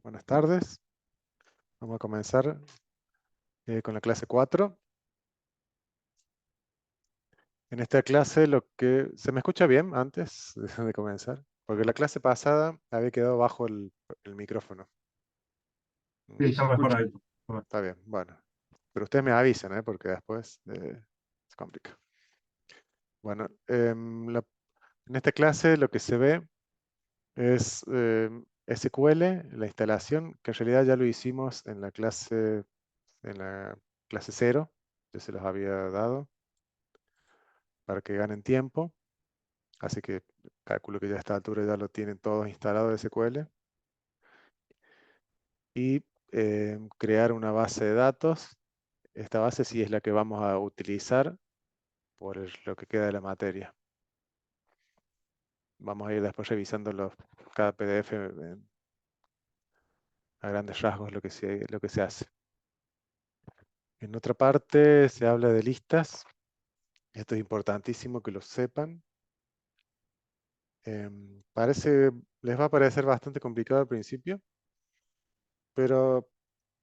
Buenas tardes. Vamos a comenzar con la clase 4. En esta clase lo que... ¿Se me escucha bien antes de comenzar? Porque la clase pasada había quedado bajo el micrófono. Sí, ¿Se está mejor escucha? ahí. Bueno, Está bien, bueno. Pero ustedes me avisan, porque después se complica. Bueno, en esta clase lo que se ve es SQL, la instalación, que en realidad ya lo hicimos en la clase 0. Yo se los había dado para que ganen tiempo. Así que calculo que ya a esta altura ya lo tienen todos instalado de SQL. Y crear una base de datos. Esta base sí es la que vamos a utilizar por lo que queda de la materia. Vamos a ir después revisando cada PDF a grandes rasgos lo que se hace. En otra parte se habla de listas. Esto es importantísimo que lo sepan. Parece, les va a parecer bastante complicado al principio, pero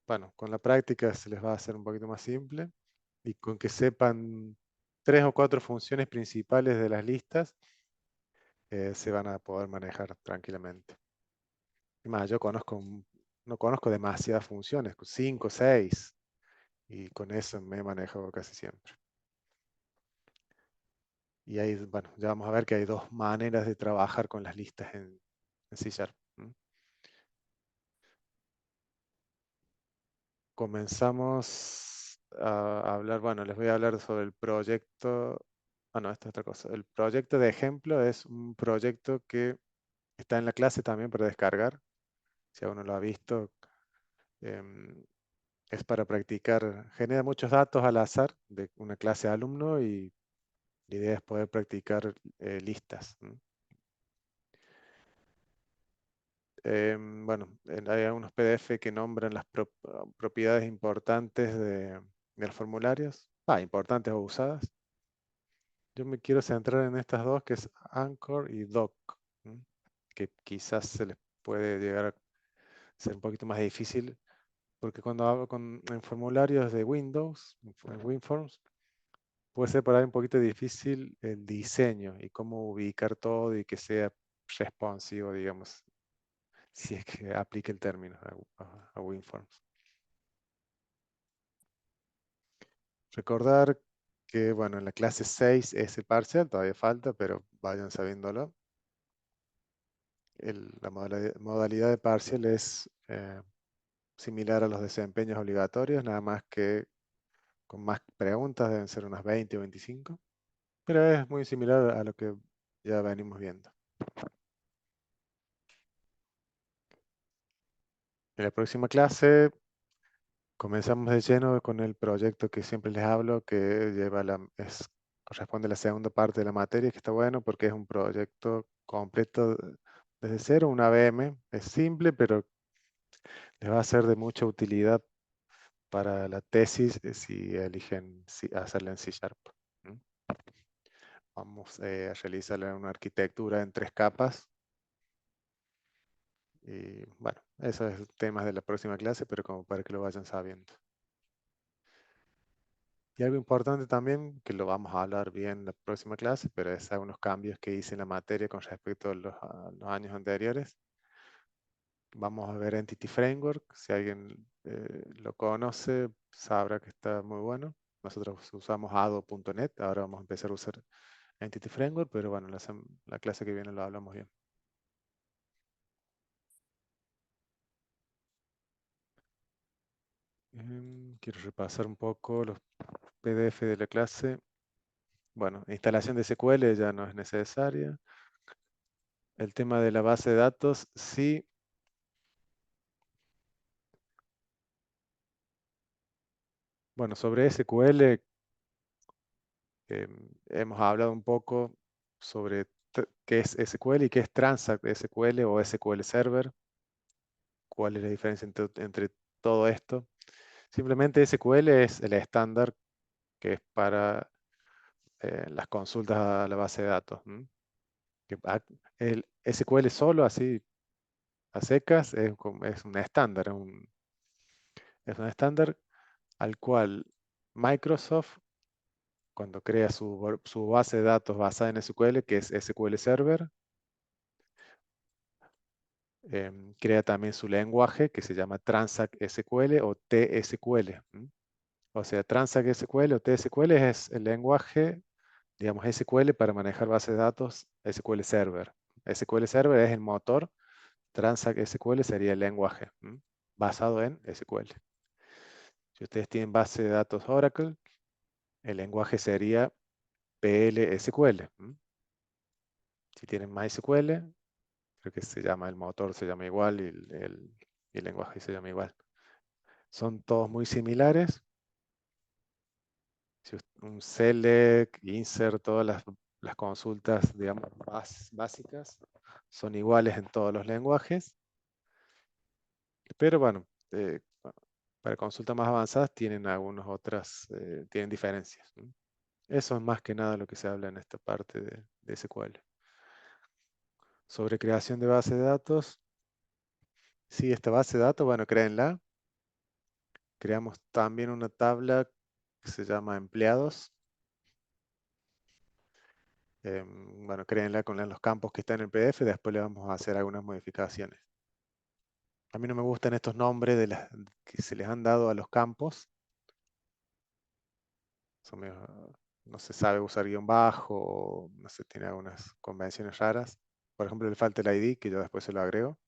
bueno, con la práctica se les va a hacer un poquito más simple y con que sepan 3 o 4 funciones principales de las listas, se van a poder manejar tranquilamente. Y más, no conozco demasiadas funciones, 5 o 6, y con eso me manejo casi siempre. Y ahí, bueno, ya vamos a ver que hay 2 maneras de trabajar con las listas en C Sharp. Comenzamos a hablar, bueno, les voy a hablar sobre el proyecto. Ah, no, esta es otra cosa. El proyecto de ejemplo es un proyecto que está en la clase también para descargar. Si aún no lo ha visto, em, es para practicar. Genera muchos datos al azar de una clase de alumno y la idea es poder practicar listas. Bueno, hay algunos PDF que nombran las propiedades importantes de los formularios. Importantes o usadas. Yo me quiero centrar en estas dos, que es Anchor y Doc, ¿m? Que quizás se les puede llegar a ser un poquito más difícil, porque cuando hablo en formularios de Windows, en WinForms, puede ser por ahí un poquito difícil el diseño y cómo ubicar todo y que sea responsivo, digamos, si es que aplique el término a WinForms. Recordar que, bueno, en la clase 6 es el parcial, todavía falta, pero vayan sabiéndolo. La modalidad de parcial es similar a los desempeños obligatorios, nada más que con más preguntas, deben ser unas 20 o 25, pero es muy similar a lo que ya venimos viendo. En la próxima clase comenzamos de lleno con el proyecto que siempre les hablo, que corresponde a la segunda parte de la materia, que está bueno porque es un proyecto completo desde cero, una VM. Es simple, pero les va a ser de mucha utilidad para la tesis si eligen hacerla en C Sharp. ¿M? Vamos a realizar una arquitectura en 3 capas. Y bueno, eso es temas de la próxima clase, pero como para que lo vayan sabiendo. Y algo importante también, que lo vamos a hablar bien en la próxima clase, pero es algunos cambios que hice en la materia con respecto a los años anteriores. Vamos a ver Entity Framework. Si alguien lo conoce, sabrá que está muy bueno. Nosotros usamos ado.net, ahora vamos a empezar a usar Entity Framework, pero bueno, la clase que viene lo hablamos bien. Quiero repasar un poco los PDF de la clase. Bueno, instalación de SQL ya no es necesaria. El tema de la base de datos, sí. Bueno, sobre SQL hemos hablado un poco sobre qué es SQL y qué es Transact SQL o SQL Server. ¿Cuál es la diferencia entre todo esto? Simplemente SQL es el estándar que es para las consultas a la base de datos. ¿M? El SQL solo, así, a secas es un estándar, es un estándar al cual Microsoft, cuando crea su base de datos basada en SQL, que es SQL Server, crea también su lenguaje que se llama Transact SQL o TSQL. O sea, Transact SQL o TSQL es el lenguaje, digamos, SQL para manejar base de datos SQL Server. SQL Server es el motor, Transact SQL sería el lenguaje basado en SQL. Si ustedes tienen base de datos Oracle, el lenguaje sería PLSQL. Si tienen MySQL, creo que se llama el motor, se llama igual y el lenguaje se llama igual. Son todos muy similares. Si un select, insert, todas las consultas, digamos, básicas son iguales en todos los lenguajes. Pero bueno, para consultas más avanzadas tienen algunas otras, tienen diferencias. Eso es más que nada lo que se habla en esta parte de SQL. Sobre creación de base de datos. Sí, esta base de datos, bueno, créenla. Creamos también una tabla que se llama empleados. Bueno, créenla con los campos que están en el PDF, después le vamos a hacer algunas modificaciones. A mí no me gustan estos nombres que se les han dado a los campos. No se sabe usar guión bajo, no sé, tiene algunas convenciones raras. Por ejemplo, le falta el ID, que yo después se lo agrego.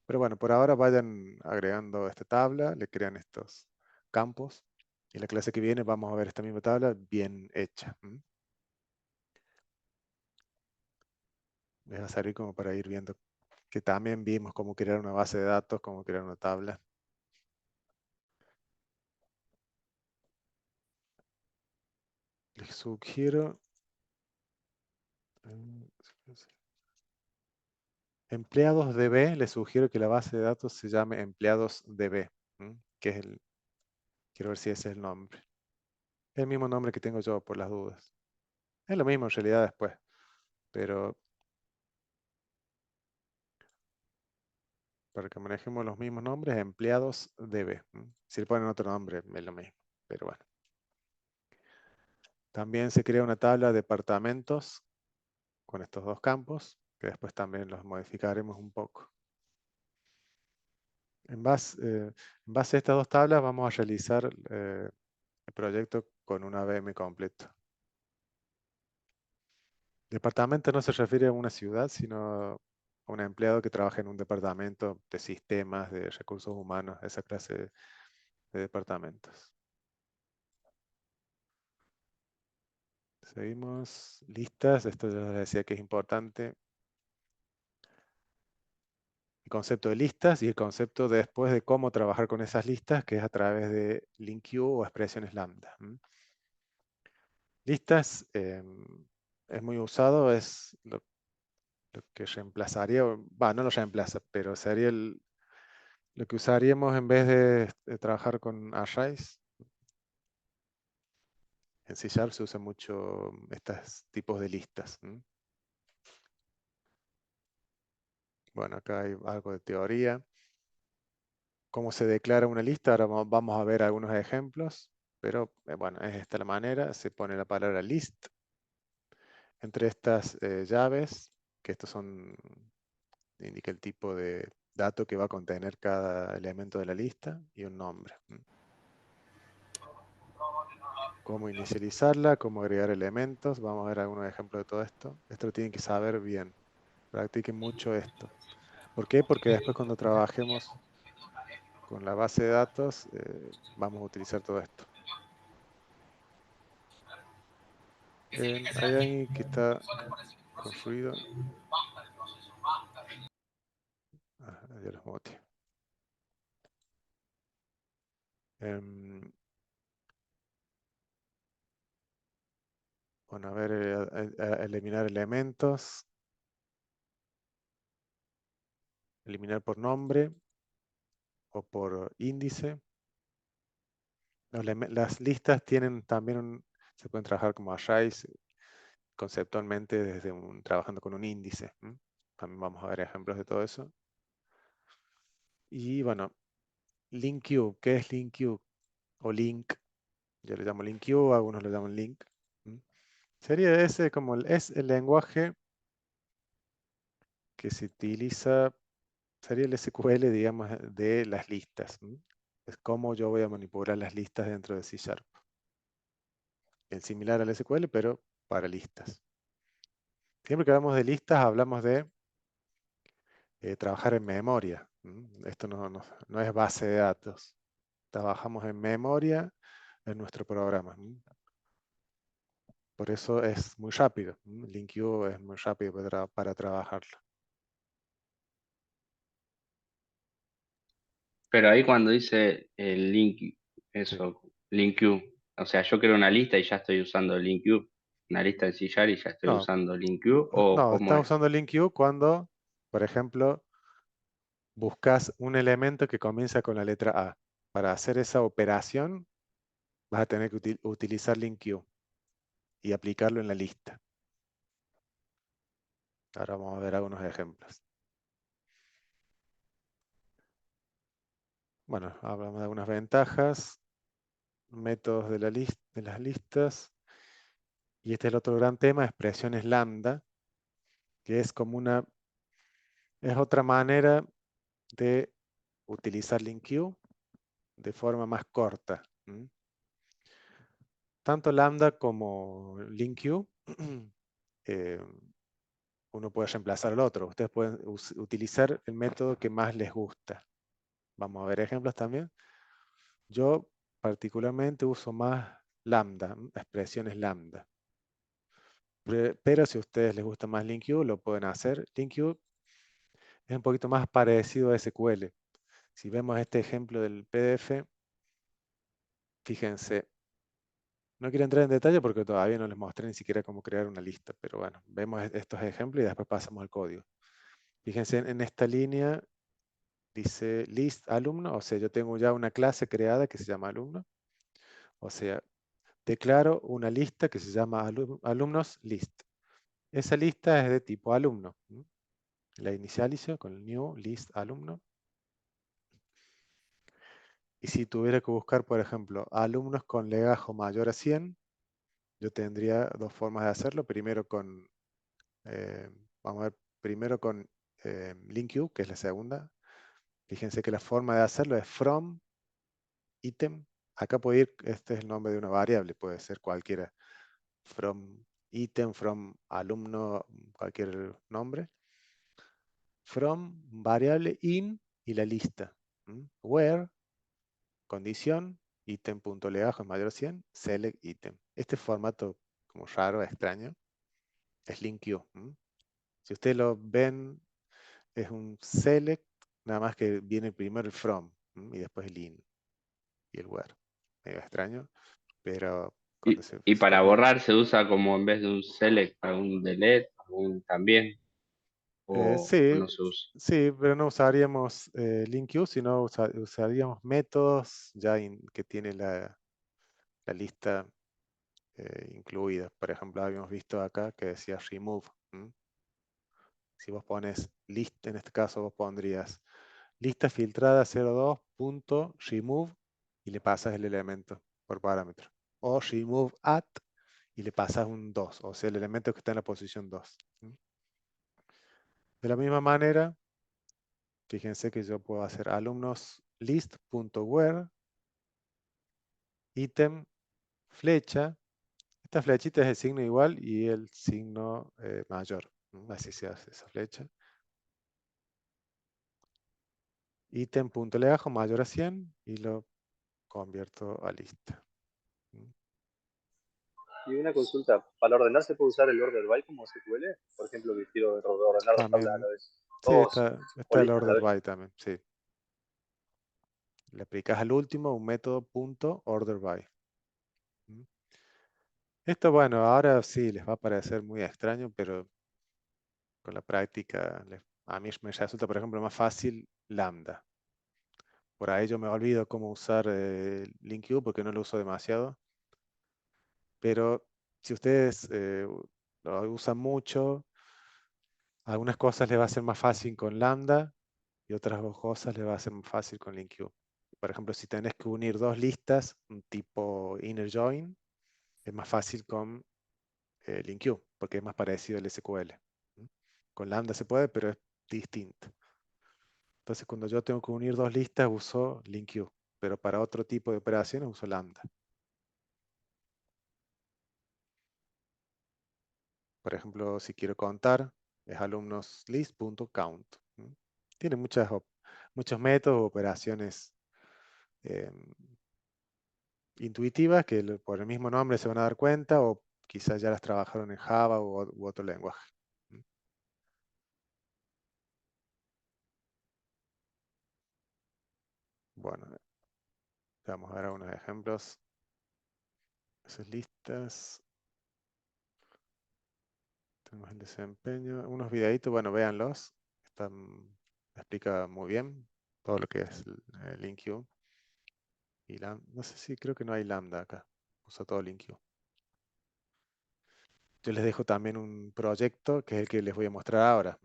Pero bueno, por ahora vayan agregando esta tabla, le crean estos campos. Y la clase que viene vamos a ver esta misma tabla bien hecha. Les va a servir como para ir viendo que también vimos cómo crear una base de datos, cómo crear una tabla. Les sugiero... Empleados DB, les sugiero que la base de datos se llame empleados DB, que es quiero ver si ese es el nombre. Es el mismo nombre que tengo yo por las dudas. Es lo mismo en realidad después, pero para que manejemos los mismos nombres, empleados DB. Si le ponen otro nombre, es lo mismo, pero bueno. También se crea una tabla de departamentos con estos dos campos, que después también los modificaremos un poco. En base a estas dos tablas vamos a realizar el proyecto con una VM completo. Departamento no se refiere a una ciudad, sino a un empleado que trabaja en un departamento de sistemas, de recursos humanos, esa clase de departamentos. Seguimos. Listas, esto ya les decía que es importante. El concepto de listas y el concepto después de cómo trabajar con esas listas, que es a través de LINQ o expresiones lambda. Listas es muy usado, es lo que reemplazaría, no lo reemplaza, pero sería lo que usaríamos en vez de trabajar con arrays. En C# se usa mucho estos tipos de listas. Bueno, acá hay algo de teoría. ¿Cómo se declara una lista? Ahora vamos a ver algunos ejemplos, pero bueno, es esta la manera. Se pone la palabra list entre estas llaves, que estos indica el tipo de dato que va a contener cada elemento de la lista y un nombre. Cómo inicializarla, cómo agregar elementos. Vamos a ver algunos ejemplos de todo esto. Esto lo tienen que saber bien. Practiquen mucho esto. ¿Por qué? Porque después cuando trabajemos con la base de datos, vamos a utilizar todo esto. Hay alguien que está con ruido. Ya los muteé. Bueno, a ver, eliminar elementos. Eliminar por nombre o por índice. Las listas tienen también, se pueden trabajar como arrays conceptualmente trabajando con un índice. También vamos a ver ejemplos de todo eso. Y bueno, LinkQ, ¿qué es LinkQ? O link, yo le llamo LinkQ, algunos lo llaman link. Sería ese como es el lenguaje que se utiliza, sería el SQL, digamos, de las listas. Es como yo voy a manipular las listas dentro de C Sharp. Es similar al SQL, pero para listas. Siempre que hablamos de listas, hablamos de trabajar en memoria. Esto no es base de datos. Trabajamos en memoria en nuestro programa. Por eso es muy rápido. LinkU es muy rápido para trabajarlo. Pero ahí cuando dice el Sí. eso, link queue, o sea, yo creo una lista y ya estoy usando link queue, una lista en C# y ya estoy No, usando link queue, o no, cómo estás es. usando LinkU cuando, por ejemplo, buscas un elemento que comienza con la letra A. Para hacer esa operación, vas a tener que utilizar LinkU y aplicarlo en la lista. Ahora vamos a ver algunos ejemplos. Bueno, hablamos de algunas ventajas, métodos de las listas. Y este es el otro gran tema, expresiones lambda, que es como es otra manera de utilizar LinkU de forma más corta. Tanto lambda como LinkU, eh, uno puede reemplazar al otro. Ustedes pueden utilizar el método que más les gusta. Vamos a ver ejemplos también. Yo particularmente uso más lambda, expresiones lambda. Pero si a ustedes les gusta más LinkU, lo pueden hacer. LinkU es un poquito más parecido a SQL. Si vemos este ejemplo del PDF, fíjense, no quiero entrar en detalle porque todavía no les mostré ni siquiera cómo crear una lista, pero bueno, vemos estos ejemplos y después pasamos al código. Fíjense en esta línea, dice list alumno, o sea, yo tengo ya una clase creada que se llama alumno, o sea, declaro una lista que se llama alumnos list. Esa lista es de tipo alumno. La inicializo con el new list alumno. Y si tuviera que buscar, por ejemplo, alumnos con legajo mayor a 100, yo tendría dos formas de hacerlo. Primero con, vamos a ver, primero con LinkU, que es la segunda. Fíjense que la forma de hacerlo es from item. Acá puede ir, este es el nombre de una variable, puede ser cualquiera. From item, from alumno, cualquier nombre. From variable in y la lista. Where, condición, item.legajo es mayor a 100, select item. Este formato como raro, extraño, es LinkU. Si ustedes lo ven, es un select, nada más que viene primero el from y después el in y el where. Medio extraño, pero cuando Y se para combina. borrar se usa como en vez de un select, para un delete, un también, o Sí, no se usa. sí, pero no usaríamos LinkU, sino usaríamos métodos ya que tiene la lista incluida. Por ejemplo, habíamos visto acá que decía remove. Si vos pones lista, en este caso vos pondrías lista filtrada 02.remove y le pasas el elemento por parámetro. O remove at y le pasas un 2, o sea, el elemento que está en la posición 2. De la misma manera, fíjense que yo puedo hacer alumnos list.where item flecha. Esta flechita es el signo igual y el signo mayor. Así se hace esa flecha. Item.legajo mayor a 100 y lo convierto a lista. Y una consulta, ¿para ordenar se puede usar el order by como SQL? Por ejemplo, que quiero ordenar dos tablas a la También, vez, sí, dos o está el listas a la order vez. by también, sí. Le aplicas al último un método punto order by. Esto, bueno, ahora sí les va a parecer muy extraño, pero con la práctica a mí me resulta, por ejemplo, más fácil lambda. Por ahí yo me olvido cómo usar LinkU porque no lo uso demasiado. Pero si ustedes lo usan mucho, algunas cosas les va a ser más fácil con lambda y otras cosas les va a ser más fácil con LINQ. Por ejemplo, si tenés que unir dos listas, un tipo inner join, es más fácil con LINQ, porque es más parecido al SQL. Con Lambda se puede, pero es distinto. Entonces, cuando yo tengo que unir dos listas, uso LINQ, pero para otro tipo de operaciones uso Lambda. Por ejemplo, si quiero contar, es alumnoslist.count. Tiene muchos métodos, operaciones intuitivas que por el mismo nombre se van a dar cuenta, o quizás ya las trabajaron en Java u otro lenguaje. Bueno, vamos a ver algunos ejemplos. Esas listas. Tenemos el desempeño. Unos videitos, bueno, véanlos. Explica muy bien todo lo que es el LINQ. Y no sé si creo que no hay lambda acá. Usa todo LINQ. Yo les dejo también un proyecto que es el que les voy a mostrar ahora.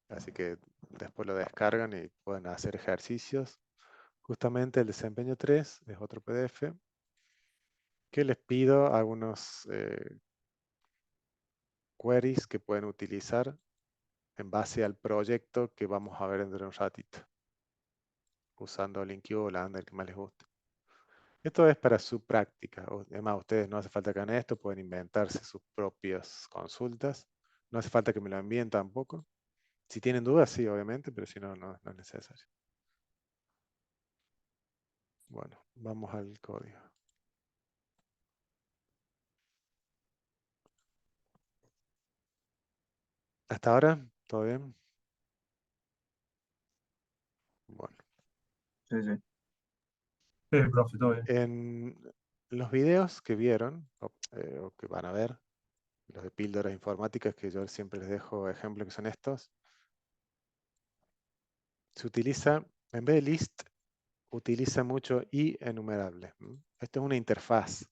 Así que después lo descargan y pueden hacer ejercicios. Justamente el desempeño 3 es otro PDF que les pido algunos queries que pueden utilizar en base al proyecto que vamos a ver dentro de un ratito, usando LINQ o Lambda, el que más les guste. Esto es para su práctica. Además, ustedes no hace falta que hagan esto, pueden inventarse sus propias consultas. No hace falta que me lo envíen tampoco. Si tienen dudas, sí, obviamente, pero si no, no es necesario. Bueno, vamos al código. ¿Hasta ahora? ¿Todo bien? Bueno. Sí, sí. Sí, profe, todo bien. En los videos que vieron, o que van a ver, los de píldoras informáticas, que yo siempre les dejo ejemplos que son estos, se utiliza, en vez de list, utiliza mucho i enumerable. Esto es una interfaz.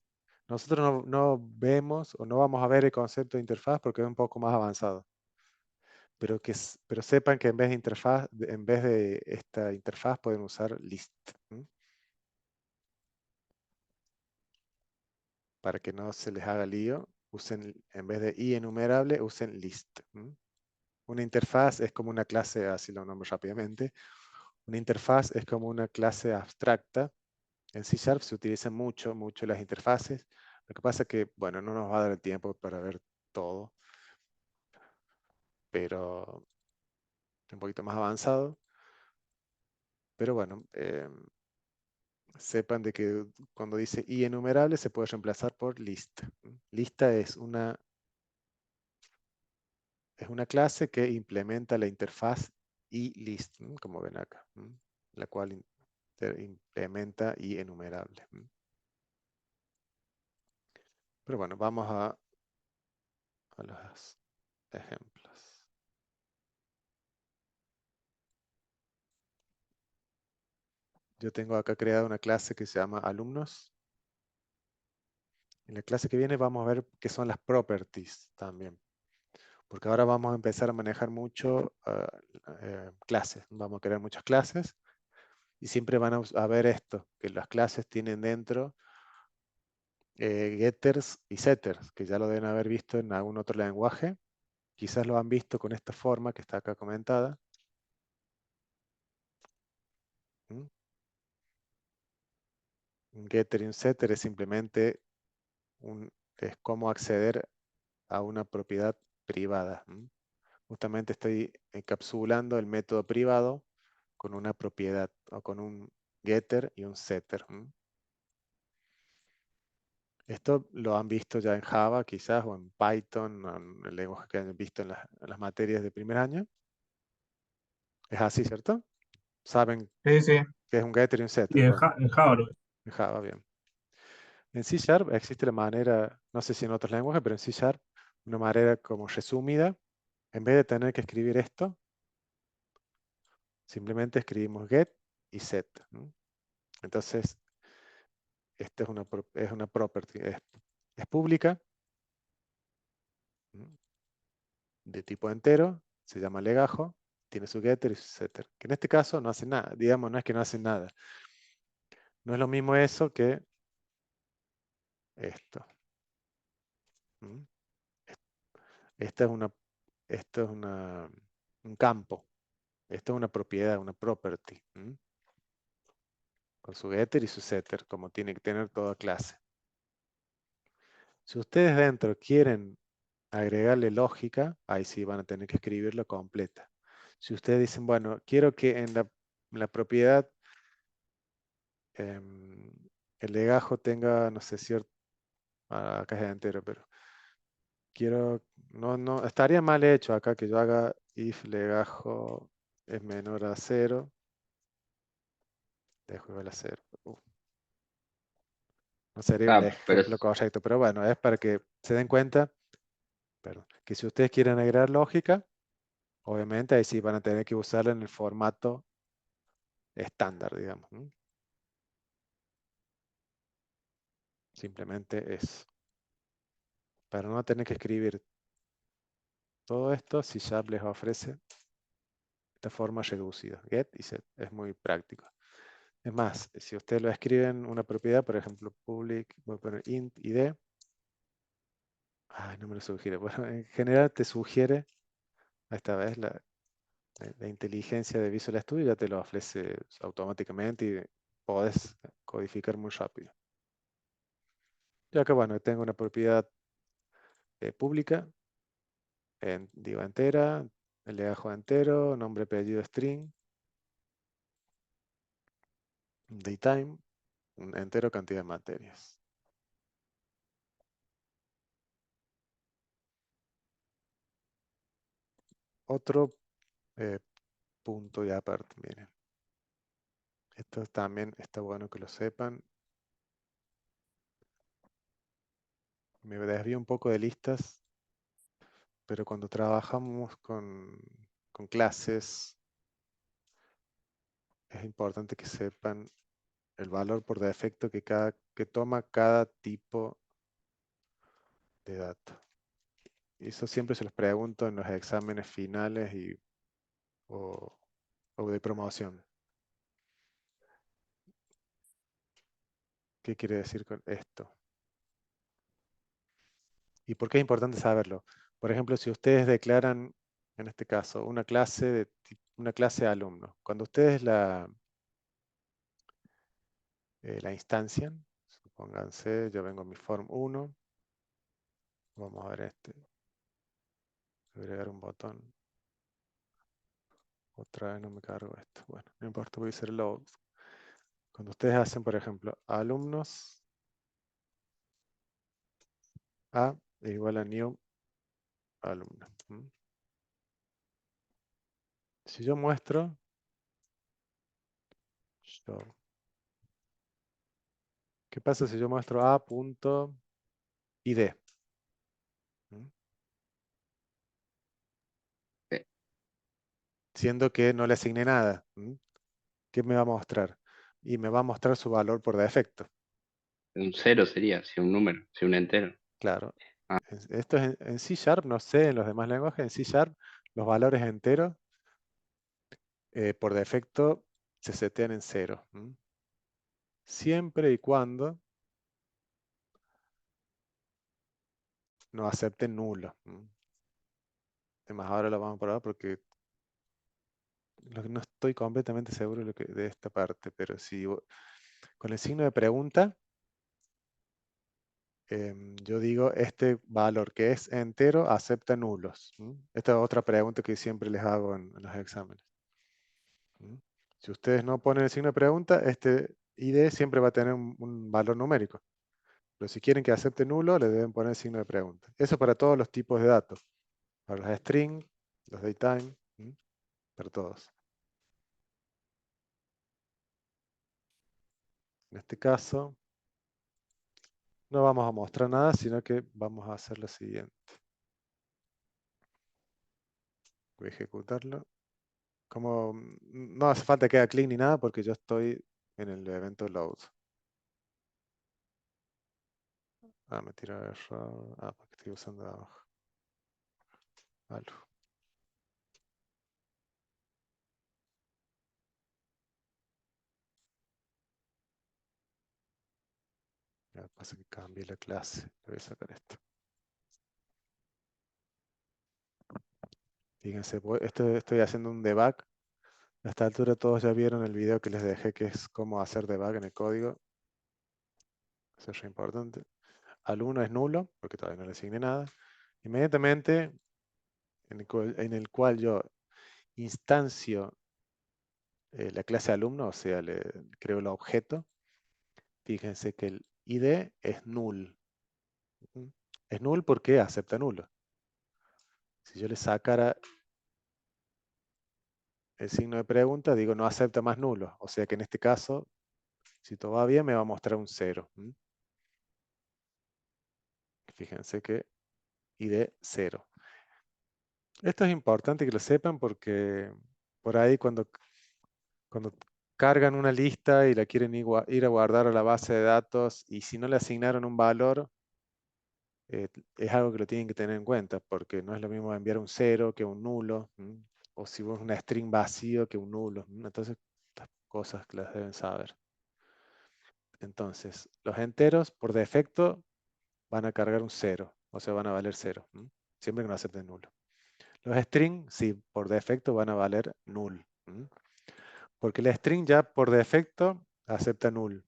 Nosotros no vemos o no vamos a ver el concepto de interfaz porque es un poco más avanzado. Pero sepan que en vez de interfaz, en vez de esta interfaz pueden usar list. Para que no se les haga lío, usen, en vez de i enumerable, usen list. Una interfaz es como una clase, así lo nombro rápidamente. Una interfaz es como una clase abstracta. En C# se utilizan mucho las interfaces. Lo que pasa es que, bueno, no nos va a dar el tiempo para ver todo, pero es un poquito más avanzado. Pero bueno, sepan de que cuando dice i enumerable se puede reemplazar por list. Lista es una clase que implementa la interfaz iList, como ven acá, la cual implementa i enumerable. Pero bueno, vamos a los ejemplos. Yo tengo acá creada una clase que se llama alumnos. En la clase que viene vamos a ver qué son las properties también. Porque ahora vamos a empezar a manejar mucho clases. Vamos a crear muchas clases. Y siempre van a ver esto, que las clases tienen dentro getters y setters, que ya lo deben haber visto en algún otro lenguaje. Quizás lo han visto con esta forma que está acá comentada. Un getter y un setter es simplemente es cómo acceder a una propiedad privada. Justamente estoy encapsulando el método privado con una propiedad o con un getter y un setter. Esto lo han visto ya en Java quizás o en Python, en el lenguaje que han visto en las materias de primer año. Es así, ¿cierto? ¿Saben Sí, sí. qué es un getter y un setter? Y Bueno, en Java lo en Java, bien. En C# existe la manera, no sé si en otros lenguajes, pero en C# una manera como resumida. En vez de tener que escribir esto, simplemente escribimos get y set. Entonces, esta es una property, es pública, de tipo entero, se llama legajo, tiene su getter y su setter. Que en este caso no hace nada. Digamos, no es que no hace nada. No es lo mismo eso que esto. ¿Mm? Esta es una, esto es un campo. Esto es una propiedad, una property. ¿Mm? Con su getter y su setter, como tiene que tener toda clase. Si ustedes dentro quieren agregarle lógica, ahí sí van a tener que escribirlo completa. Si ustedes dicen, bueno, quiero que en la propiedad em, el legajo tenga, no sé, cierto, acá es entero, pero quiero, no, estaría mal hecho acá que yo haga if legajo es menor a 0, dejo igual a 0. No sería el Ah, pero ejemplo correcto, pero bueno, es para que se den cuenta, perdón, que si ustedes quieren agregar lógica, obviamente ahí sí van a tener que usarla en el formato estándar, digamos. ¿Mm? Simplemente es. Para no tener que escribir todo esto, C# les ofrece esta forma reducida, get y set. Es muy práctico. Es más, si ustedes lo escriben una propiedad, por ejemplo, public, voy a poner int id. Ay, no me lo sugiere. Bueno, en general te sugiere, esta vez la inteligencia de Visual Studio ya te lo ofrece automáticamente y podés codificar muy rápido. Ya que bueno, tengo una propiedad pública, digo entera, el legajo entero, nombre, apellido, string, daytime, un entero cantidad de materias. Otro punto y aparte, miren. Esto también está bueno que lo sepan. Me desvío un poco de listas, pero cuando trabajamos con clases, es importante que sepan el valor por defecto que toma cada tipo de dato. Y eso siempre se los pregunto en los exámenes finales o de promoción. ¿Qué quiere decir con esto? ¿Y por qué es importante saberlo? Por ejemplo, si ustedes declaran, en este caso, una clase de alumnos, cuando ustedes la instancian, supónganse, yo vengo a mi form 1, vamos a ver agregar un botón, otra vez no me cargo esto, bueno, no importa, voy a hacer load. Cuando ustedes hacen, por ejemplo, alumnos a igual a new alumno. Si yo muestro show, ¿qué pasa si yo muestro a.id? sí, Siendo que no le asigné nada. ¿Qué me va a mostrar? Y me va a mostrar su valor por defecto. un cero sería, si un número, si un entero. Claro. Ah, Esto es en C#, no sé, en los demás lenguajes, en C#, los valores enteros por defecto se setean en 0. Siempre y cuando no acepten nulo. Además, ahora lo vamos a probar porque no estoy completamente seguro de esta parte, pero si con el signo de pregunta, yo digo este valor que es entero acepta nulos. Esta es otra pregunta que siempre les hago en los exámenes. Si ustedes no ponen el signo de pregunta, este ID siempre va a tener un valor numérico. Pero si quieren que acepte nulo, le deben poner el signo de pregunta. Eso para todos los tipos de datos. Para los string, los datetime, para todos. En este caso, no vamos a mostrar nada, sino que vamos a hacer lo siguiente. Voy a ejecutarlo. Como no hace falta que haga clic ni nada porque yo estoy en el evento load. Me tira error. Porque estoy usando abajo. Algo. pasa que cambié la clase. Le voy a sacar esto. Fíjense, estoy haciendo un debug. A esta altura todos ya vieron el video que les dejé, que es cómo hacer debug en el código. Eso es re importante. Al 1 es nulo, porque todavía no le asigné nada. Inmediatamente, en el cual yo instancio la clase alumno, o sea, le creo el objeto, fíjense que el ID es null. Es null porque acepta nulo. Si yo le sacara el signo de pregunta, digo no acepta más nulo. O sea que en este caso, si todo va bien, me va a mostrar un 0. Fíjense que ID 0. Esto es importante que lo sepan porque por ahí cuando cargan una lista y la quieren ir a guardar a la base de datos y si no le asignaron un valor, es algo que lo tienen que tener en cuenta porque no es lo mismo enviar un 0 que un nulo, o si vos una string vacío que un nulo. Entonces, estas cosas que las deben saber. Entonces, los enteros por defecto van a cargar un 0, o sea, van a valer 0, siempre que no acepten nulo. Los string, sí, por defecto van a valer null. Porque el string ya por defecto acepta null.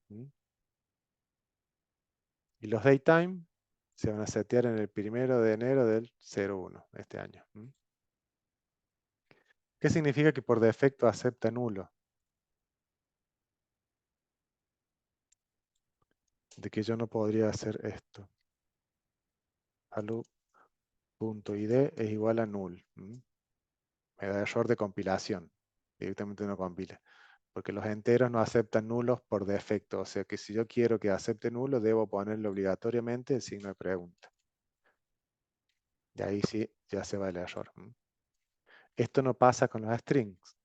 Y los datetime se van a setear en el 1 de enero del 01, este año. ¿Qué significa que por defecto acepta nulo? De que yo no podría hacer esto. Alu.id es igual a null. Me da error de compilación. Directamente no compila. Porque los enteros no aceptan nulos por defecto. O sea que si yo quiero que acepte nulo, debo ponerle obligatoriamente el signo de pregunta. Y ahí sí, ya se va el error. Esto no pasa con los strings.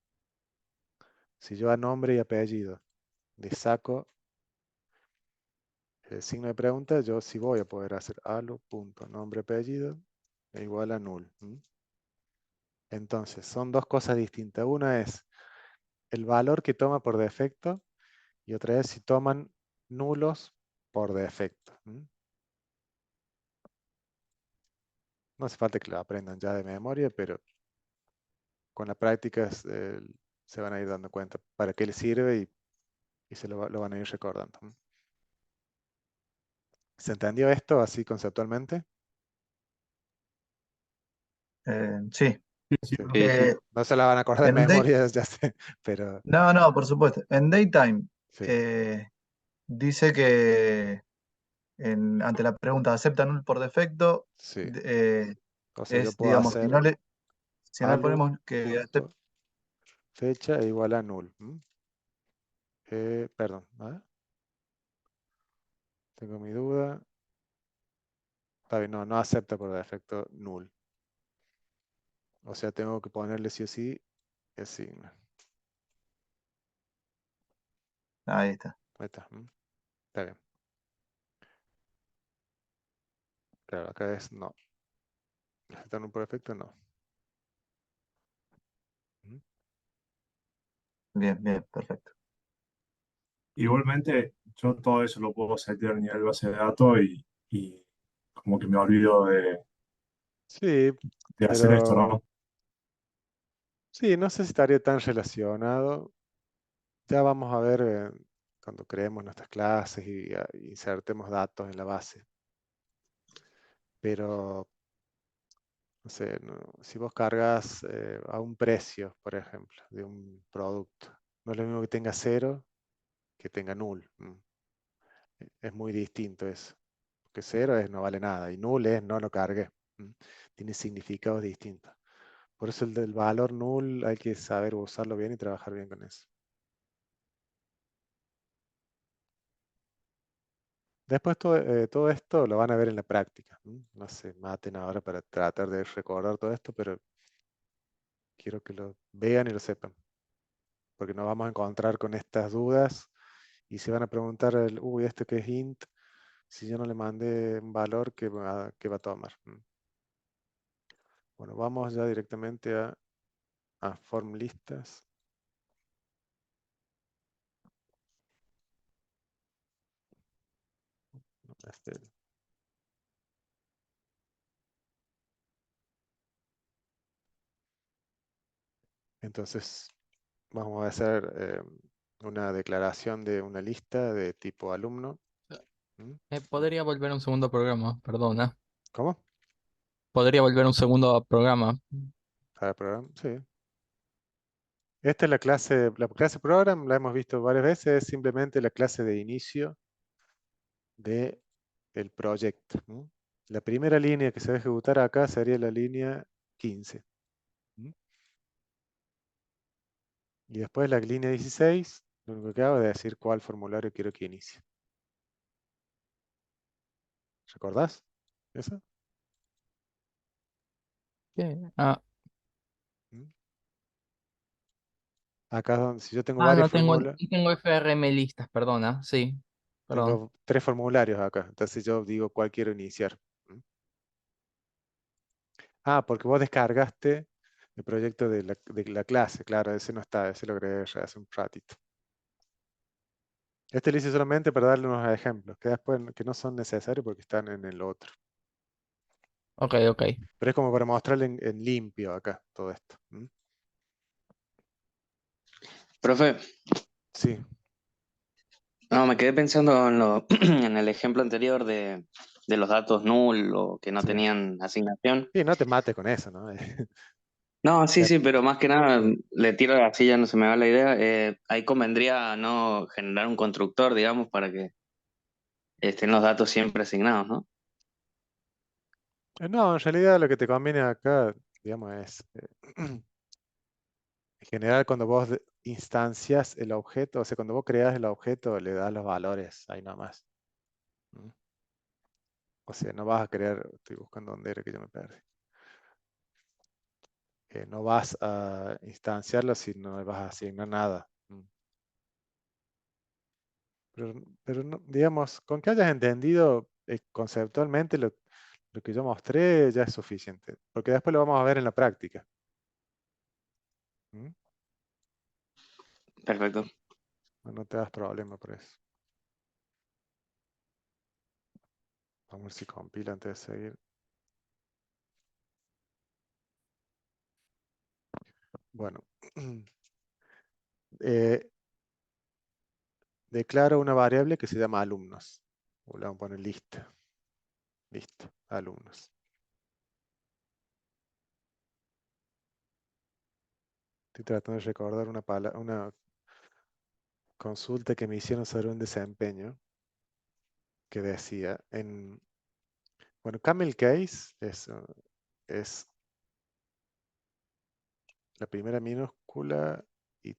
Si yo a nombre y apellido le saco el signo de pregunta, yo sí voy a poder hacer alu.nombre apellido es igual a null. Entonces, son dos cosas distintas. Una es el valor que toma por defecto y otra es si toman nulos por defecto. No hace falta que lo aprendan ya de memoria, pero con la práctica se van a ir dando cuenta para qué les sirve y se lo van a ir recordando. ¿Se entendió esto así conceptualmente? Sí. Sí, sí, Sí. Sí, Eh, sí. No se la van a acordar de en memoria, ya sé, pero no, no, por supuesto. En Daytime sí, dice que ante la pregunta ¿acepta null por defecto? sí. O sea, yo Es, puedo digamos, si hacer no le ponemos que acepta, alu.fecha es igual a null. Perdón, a ver, tengo mi duda. Está bien, no acepta por defecto null. O sea, tengo que ponerle sí o sí el signo. ahí está. Ahí está. Está bien. Claro, acá es no. ¿Aceptar null por defecto? No. Bien, bien, perfecto. Igualmente, yo todo eso lo puedo setear a nivel base de datos y como que me olvido Sí, de hacer esto, pero ¿no? sí, no sé si estaría tan relacionado. Ya vamos a ver cuando creemos nuestras clases y insertemos datos en la base. Pero, no sé, si vos cargas a un precio, por ejemplo, de un producto, no es lo mismo que tenga 0 que tenga null. Es muy distinto eso. Porque 0 es no vale nada y null es no lo cargué. Tiene significados distintos. Por eso el del valor null hay que saber usarlo bien y trabajar bien con eso. Después todo esto lo van a ver en la práctica. No se maten ahora para tratar de recordar todo esto, pero quiero que lo vean y lo sepan. Porque nos vamos a encontrar con estas dudas y se van a preguntar, uy, ¿esto qué es int? Si yo no le mandé un valor, ¿qué va a tomar? Bueno, vamos ya directamente a form listas. Este, entonces, vamos a hacer una declaración de una lista de tipo alumno. ¿Mm? Podría volver a un segundo programa, perdona. ¿Cómo? Podría volver a un segundo programa. Para el programa, sí. Esta es la clase program, la hemos visto varias veces, es simplemente la clase de inicio del proyecto. ¿Mm? La primera línea que se va a ejecutar acá sería la línea 15. ¿Mm? Y después la línea 16, lo único que hago es decir cuál formulario quiero que inicie. ¿Recordás eso? ¿Qué? Ah, ¿Mm? Acá es donde, si yo tengo no varios tengo, no formularios, tengo FRM listas, perdona. Sí, perdón. tengo 3 formularios acá, entonces yo digo cuál quiero iniciar. ¿Mm? Ah, porque vos descargaste el proyecto de la clase, claro, ese no está, ese lo agregué ya hace un ratito. Este lo hice solamente para darle unos ejemplos, que después que no son necesarios porque están en el otro. Ok, ok. Pero es como para mostrarle en limpio acá todo esto. ¿Mm? Profe, Sí, no, me quedé pensando en, en el ejemplo anterior de los datos null o que no sí. tenían asignación. Y no te mates con eso, ¿no? No, sí, Eh, sí, pero más que nada le tiro así, ya no se me va la idea. Ahí convendría no generar un constructor, digamos, para que estén los datos siempre asignados, ¿no? No, en realidad lo que te conviene acá, digamos, es en general cuando vos instancias el objeto, o sea, cuando vos creas el objeto, le das los valores ahí nomás. ¿Mm? O sea, no vas a crear, estoy buscando dónde era que yo me perdí. No vas a instanciarlo si no le vas a asignar nada. ¿Mm? Pero digamos, con que hayas entendido conceptualmente lo que yo mostré ya es suficiente, porque después lo vamos a ver en la práctica. ¿Mm? Perfecto. No te das problema por eso. Vamos a ver si compila antes de seguir. Bueno, eh, declaro una variable que se llama alumnos. O le vamos a poner lista. Listo, alumnos. Estoy tratando de recordar una consulta que me hicieron sobre un desempeño que decía bueno, camel case es la primera minúscula y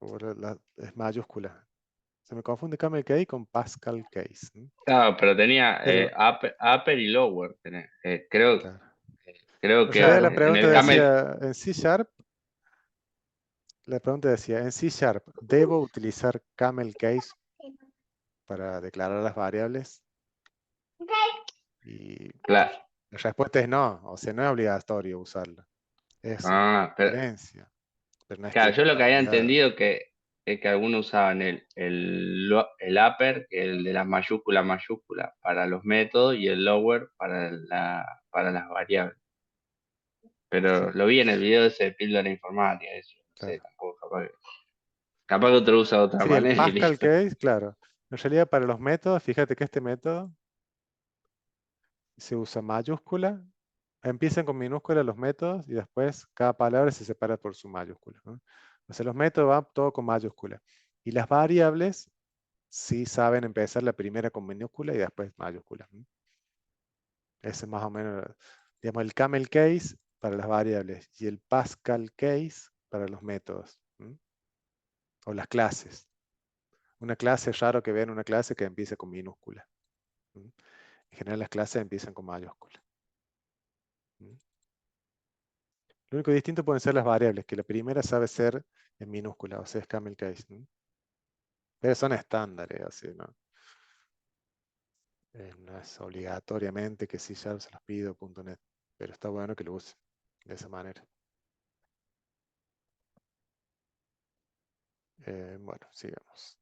ahora es mayúscula. Se me confunde camel case con Pascal case. ¿No? Claro, pero tenía Pero, upper y lower. claro. Creo En que realidad la Claro. en pregunta el camel. decía en C Sharp, la pregunta decía, en C Sharp, ¿debo utilizar camel case para declarar las variables? Y Claro, la respuesta es no, o sea, no es obligatorio usarla. Es una pero, sugerencia, pero no es que claro, yo lo que había obligado. entendido es que algunos usaban el upper, que es el de las mayúsculas para los métodos, y el lower para las variables. Sí, Pero lo vi en el video ese de píldora informática, eso, no sé, claro. tampoco, capaz que otro usa de otra Sí, el manera y Pascal listo. case, claro. En realidad para los métodos, fíjate que este método se usa mayúscula. Empiezan con minúscula los métodos y después cada palabra se separa por su mayúscula. ¿No? O sea, los métodos van todo con mayúscula. Y las variables sí saben empezar la primera con minúscula y después mayúscula. ¿No? Ese es más o menos, digamos, el camel case para las variables y el Pascal case para los métodos. ¿No? O las clases. Una clase es raro que vean una clase que empiece con minúscula. ¿No? En general las clases empiezan con mayúscula. ¿No? Lo único distinto pueden ser las variables, que la primera sabe ser en minúscula, o sea, es camel case. ¿No? Pero son estándares, así, ¿no? No es obligatoriamente que C# se los pido, .NET, pero está bueno que lo use de esa manera. Bueno, sigamos.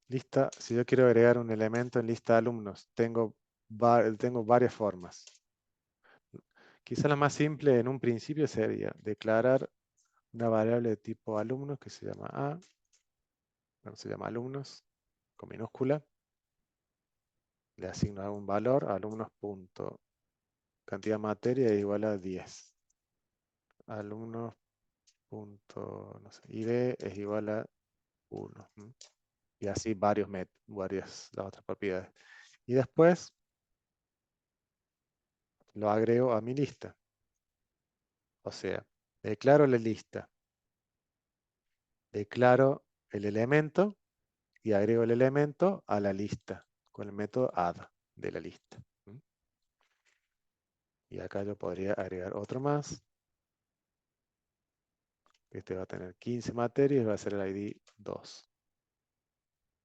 Lista, si yo quiero agregar un elemento en lista de alumnos, tengo varias formas. Quizá la más simple en un principio sería declarar una variable de tipo alumnos que se llama A, bueno, se llama alumnos, con minúscula. Le asigno un valor, alumnos punto cantidad materia es igual a 10. Alumnos punto, no sé, ID es igual a 1. Y así varias las otras propiedades. Y después lo agrego a mi lista. O sea, declaro la lista, declaro el elemento y agrego el elemento a la lista con el método add de la lista. Y acá yo podría agregar otro más. Este va a tener 15 materias y va a ser el ID 2.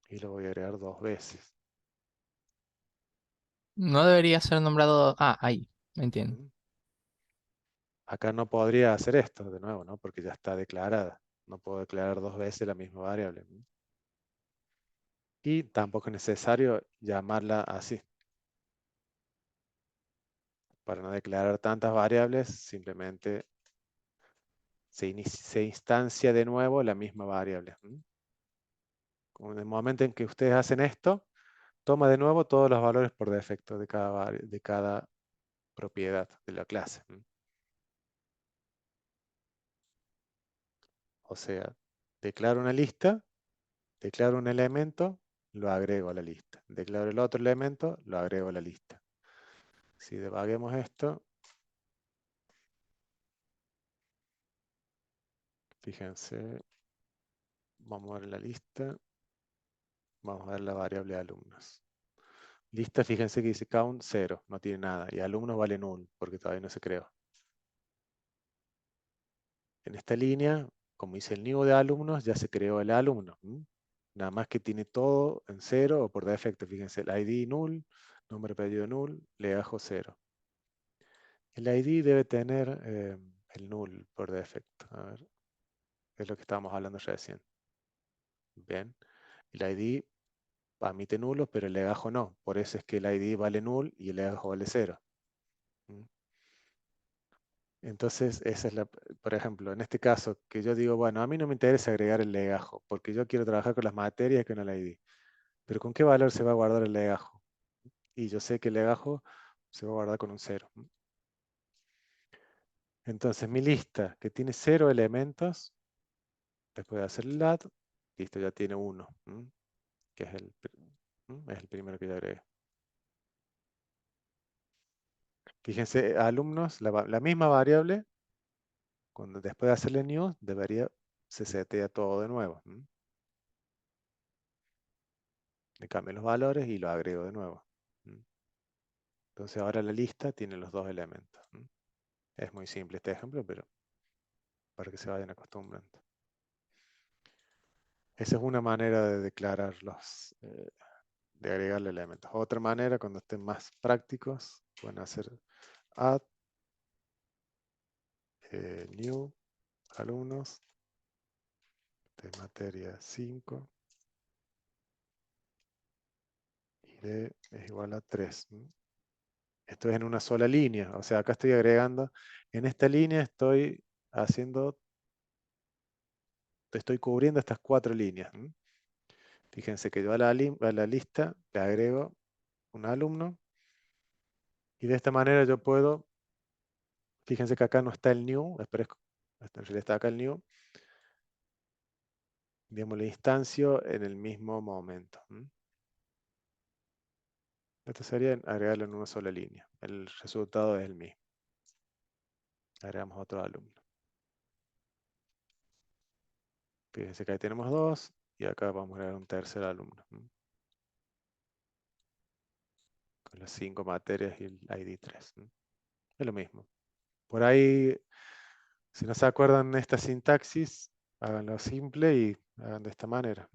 Y lo voy a agregar 2 veces. No debería ser nombrado. Ah, ahí. Entiendo. Acá no podría hacer esto de nuevo, ¿no? Porque ya está declarada. No puedo declarar 2 veces la misma variable. Y tampoco es necesario llamarla así. Para no declarar tantas variables, simplemente se instancia de nuevo la misma variable. En el momento en que ustedes hacen esto, toma de nuevo todos los valores por defecto de cada propiedad de la clase. O sea, declaro una lista, declaro un elemento, lo agrego a la lista. Declaro el otro elemento, lo agrego a la lista. Si debaguemos esto, fíjense, vamos a ver la lista, vamos a ver la variable de alumnos. Lista, fíjense que dice count 0, no tiene nada, y alumnos vale null, porque todavía no se creó. En esta línea, como dice el new de alumnos, ya se creó el alumno. Nada más que tiene todo en 0 o por defecto. Fíjense, el ID null, nombre apellido null, legajo 0. El ID debe tener el null por defecto. A ver, es lo que estábamos hablando recién. Bien, el ID admite nulos, pero el legajo no. Por eso es que el ID vale null y el legajo vale 0. Entonces, esa es por ejemplo, en este caso, que yo digo, bueno, a mí no me interesa agregar el legajo, porque yo quiero trabajar con las materias que no el ID. Pero ¿con qué valor se va a guardar el legajo? Y yo sé que el legajo se va a guardar con un 0. Entonces, mi lista, que tiene 0 elementos, después de hacer el add, listo, ya tiene 1, que es el primero que yo agregué. Fíjense, alumnos, la misma variable, cuando después de hacerle new, se setea todo de nuevo. Le cambio los valores y lo agrego de nuevo. Entonces ahora la lista tiene los dos elementos. Es muy simple este ejemplo, pero para que se vayan acostumbrando. Esa es una manera de declarar de agregarle elementos. Otra manera, cuando estén más prácticos, pueden hacer add new alumnos de materia 5 y d es igual a 3. Esto es en una sola línea, o sea, acá estoy agregando, en esta línea estoy cubriendo estas 4 líneas. Fíjense que yo a la lista le agrego un alumno y de esta manera yo puedo, fíjense que acá no está el new, en realidad está acá el new, digamos, le instancio en el mismo momento. Esto sería agregarlo en una sola línea. El resultado es el mismo. Agregamos otro alumno. Fíjense que ahí tenemos 2 y acá vamos a agregar un tercer alumno. Con las 5 materias y el ID 3. Es lo mismo. Por ahí, si no se acuerdan de esta sintaxis, háganlo simple y hagan de esta manera.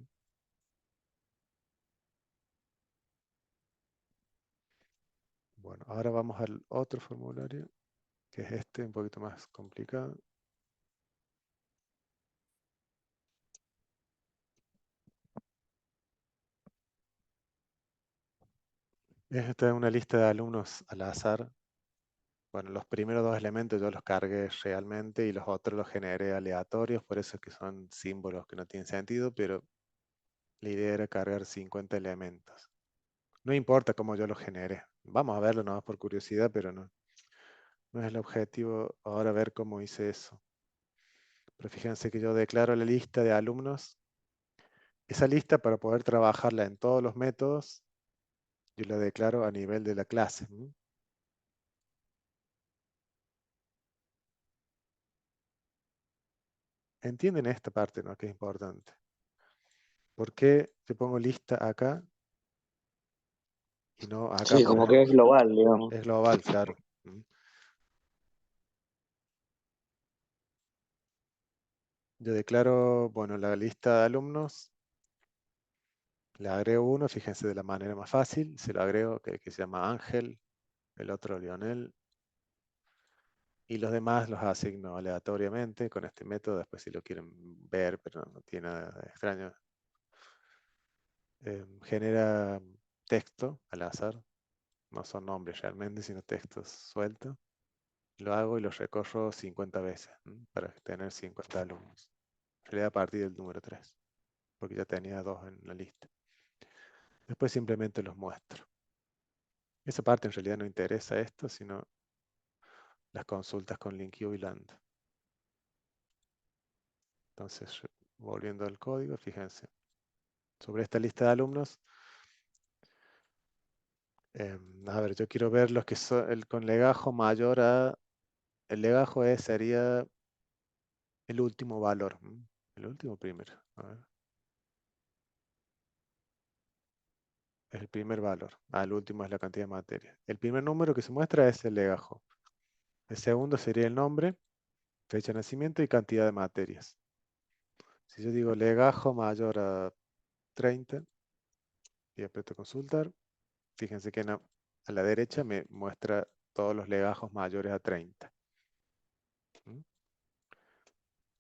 Bueno, ahora vamos al otro formulario, que es este, un poquito más complicado. Esta es una lista de alumnos al azar. Bueno, los primeros dos elementos yo los cargué realmente y los otros los generé aleatorios, por eso es que son símbolos que no tienen sentido, pero la idea era cargar 50 elementos. No importa cómo yo los generé. Vamos a verlo nomás por curiosidad, pero no es el objetivo ahora ver cómo hice eso. Pero fíjense que yo declaro la lista de alumnos. Esa lista, para poder trabajarla en todos los métodos, yo la declaro a nivel de la clase. ¿Entienden esta parte, no? Que es importante. ¿Por qué yo pongo lista acá y no acá, Sí, por como que es ejemplo? global, digamos. Es global, claro. Yo declaro, bueno, la lista de alumnos. Le agrego uno, fíjense de la manera más fácil. Se lo agrego, que se llama Ángel. El otro Lionel. Y los demás los asigno aleatoriamente con este método. Después si lo quieren ver, pero no tiene nada de extraño. Genera texto al azar. No son nombres realmente, sino textos sueltos. Lo hago y lo recorro 50 veces para tener 50 alumnos. En realidad a partir del número 3, porque ya tenía 2 en la lista. Después simplemente los muestro. Esa parte en realidad no interesa esto, sino las consultas con LinkU y Land. Entonces, volviendo al código, fíjense. Sobre esta lista de alumnos, a ver, yo quiero ver los que son con legajo mayor a... El legajo sería el último valor. El último primero. A ver. Es el primer valor. El último es la cantidad de materia. El primer número que se muestra es el legajo. El segundo sería el nombre, fecha de nacimiento y cantidad de materias. Si yo digo legajo mayor a 30 y aprieto consultar, fíjense que a la derecha me muestra todos los legajos mayores a 30.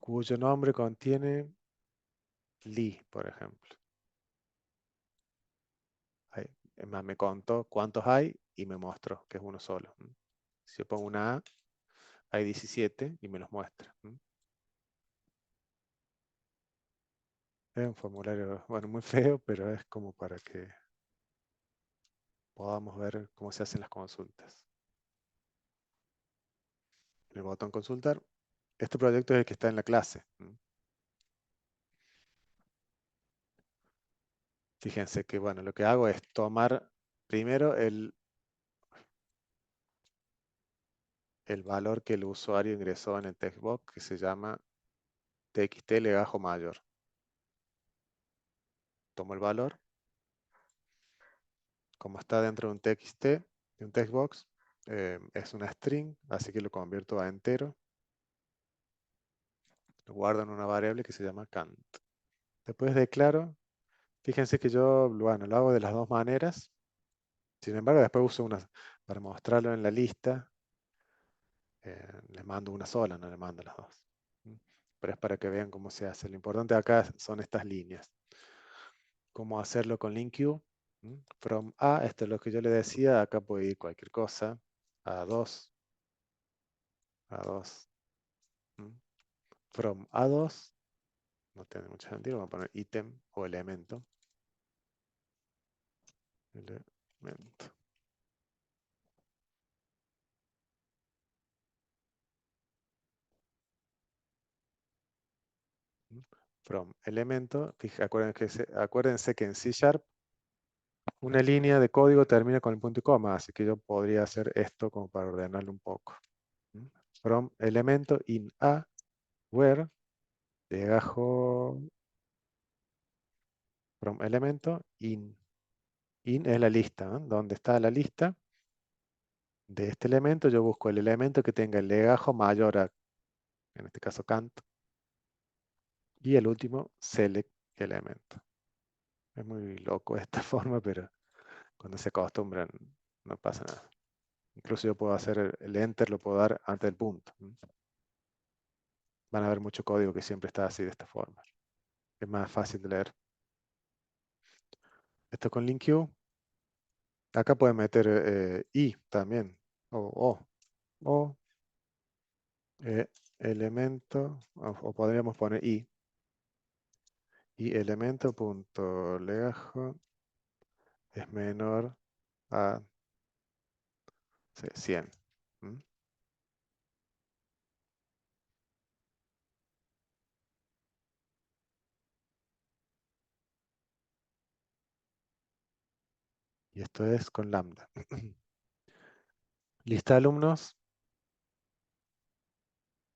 Cuyo nombre contiene Lee, por ejemplo. Es más, me contó cuántos hay y me mostró que es uno solo. Si yo pongo una A, hay 17 y me los muestra. Es un formulario, bueno, muy feo, pero es como para que podamos ver cómo se hacen las consultas. El botón consultar. Este proyecto es el que está en la clase. Fíjense que, bueno, lo que hago es tomar primero el valor que el usuario ingresó en el textbox, que se llama txt legajo mayor. Tomo el valor. Como está dentro de un txt, de un textbox, es una string, así que lo convierto a entero. Lo guardo en una variable que se llama cant. Después declaro, fíjense que yo, bueno, lo hago de las dos maneras. Sin embargo, después uso una, para mostrarlo en la lista, les mando una sola, no le mando las dos. Pero es para que vean cómo se hace. Lo importante acá son estas líneas. Cómo hacerlo con LinkU. From A, esto es lo que yo le decía, acá puede ir cualquier cosa. A2. A2. From A2. No tiene mucho sentido, vamos a poner ítem o elemento. Elemento. From elemento, acuérdense que en C# una línea de código termina con el punto y coma, así que yo podría hacer esto como para ordenarlo un poco. From elemento in A, where, legajo, from elemento in. In es la lista, donde está la lista de este elemento, yo busco el elemento que tenga el legajo mayor a, en este caso cant, y el último select elemento. Es muy loco esta forma, pero cuando se acostumbran no pasa nada. Incluso yo puedo hacer el enter, lo puedo dar antes del punto. Van a ver mucho código que siempre está así de esta forma. Es más fácil de leer. Esto con LinkU. Acá pueden meter i también. O elemento, o podríamos poner i. Y elemento punto legajo es menor a 100. ¿Mm? Y esto es con lambda. Lista de alumnos.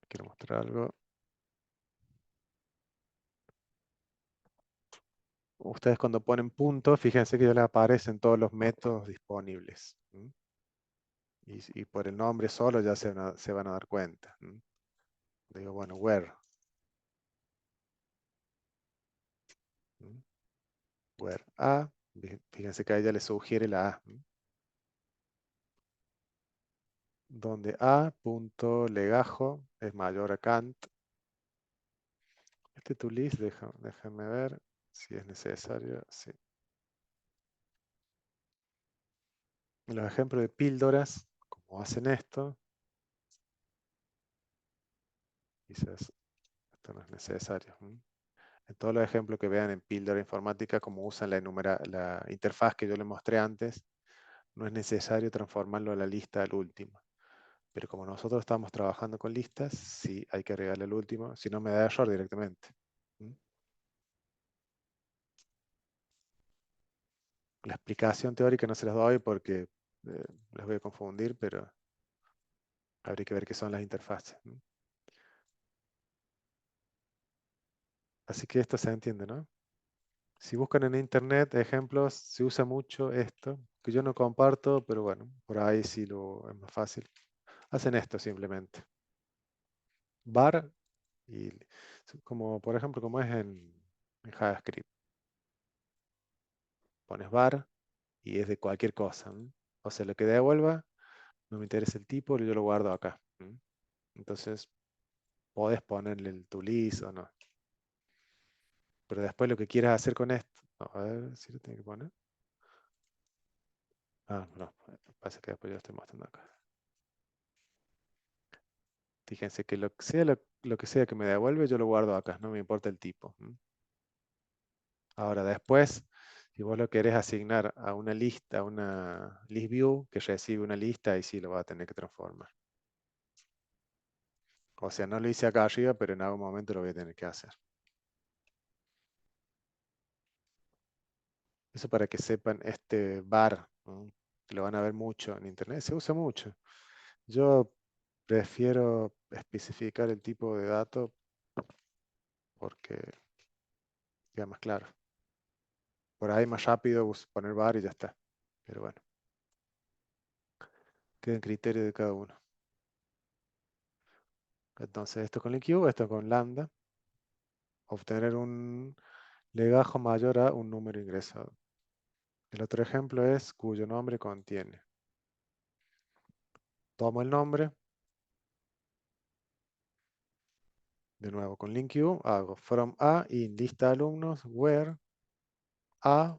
Quiero mostrar algo. Ustedes cuando ponen punto, fíjense que ya les aparecen todos los métodos disponibles. ¿Mm? Y por el nombre solo ya se van a dar cuenta. ¿Mm? Digo, bueno, where. ¿Mm? Where a. Fíjense que a ella le sugiere la a. ¿Mm? Donde a.legajo es mayor a Kant. Este toList, déjame ver si es necesario. Sí. En los ejemplos de píldoras, como hacen esto, quizás esto no es necesario. En todos los ejemplos que vean en píldora informática, como usan la interfaz que yo les mostré antes, no es necesario transformarlo a la lista al último. Pero como nosotros estamos trabajando con listas, sí hay que agregarle al último, si no me da error directamente. La explicación teórica no se las doy porque les voy a confundir, pero habría que ver qué son las interfaces. Así que esto se entiende, ¿no? Si buscan en internet ejemplos, se usa mucho esto, que yo no comparto, pero bueno, por ahí sí es más fácil. Hacen esto simplemente. Var, y como por ejemplo, como es en JavaScript. Pones var y es de cualquier cosa. O sea, lo que devuelva, no me interesa el tipo, yo lo guardo acá. Entonces, podés ponerle el toList o no. Pero después lo que quieras hacer con esto. No, a ver si lo tengo que poner. Ah, no, pasa que después yo lo estoy mostrando acá. Fíjense que lo que sea que me devuelve, yo lo guardo acá, no me importa el tipo. Ahora después, si vos lo querés asignar a una lista, a una list view que recibe una lista, ahí sí lo va a tener que transformar. O sea, no lo hice acá arriba, pero en algún momento lo voy a tener que hacer. Eso para que sepan este var, ¿no? Lo van a ver mucho en internet, se usa mucho. Yo prefiero especificar el tipo de dato porque queda más claro. Por ahí más rápido poner var y ya está. Pero bueno, queda en criterio de cada uno. Entonces esto con LQ, esto con lambda. Obtener un legajo mayor a un número ingresado. El otro ejemplo es cuyo nombre contiene. Tomo el nombre. De nuevo con LinQ hago from a in lista de alumnos where a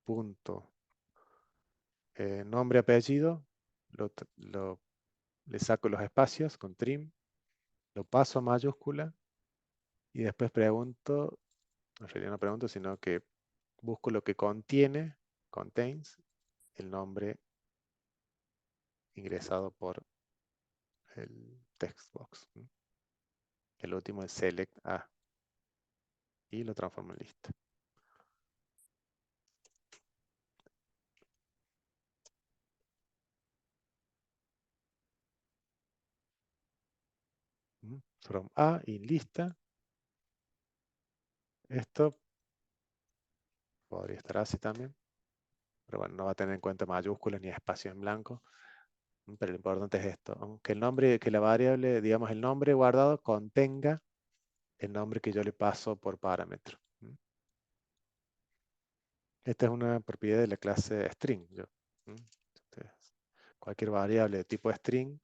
punto nombre apellido. Le saco los espacios con trim. Lo paso a mayúscula. Y después pregunto, en realidad no pregunto, sino que busco lo que contiene, contains, el nombre ingresado por el text box. El último es select a y lo transformo en lista. From a y lista. Esto podría estar así también. Pero bueno, no va a tener en cuenta mayúsculas ni espacio en blanco. Pero lo importante es esto. Aunque el nombre, que la variable, digamos, el nombre guardado contenga el nombre que yo le paso por parámetro. Esta es una propiedad de la clase string. Entonces, cualquier variable de tipo string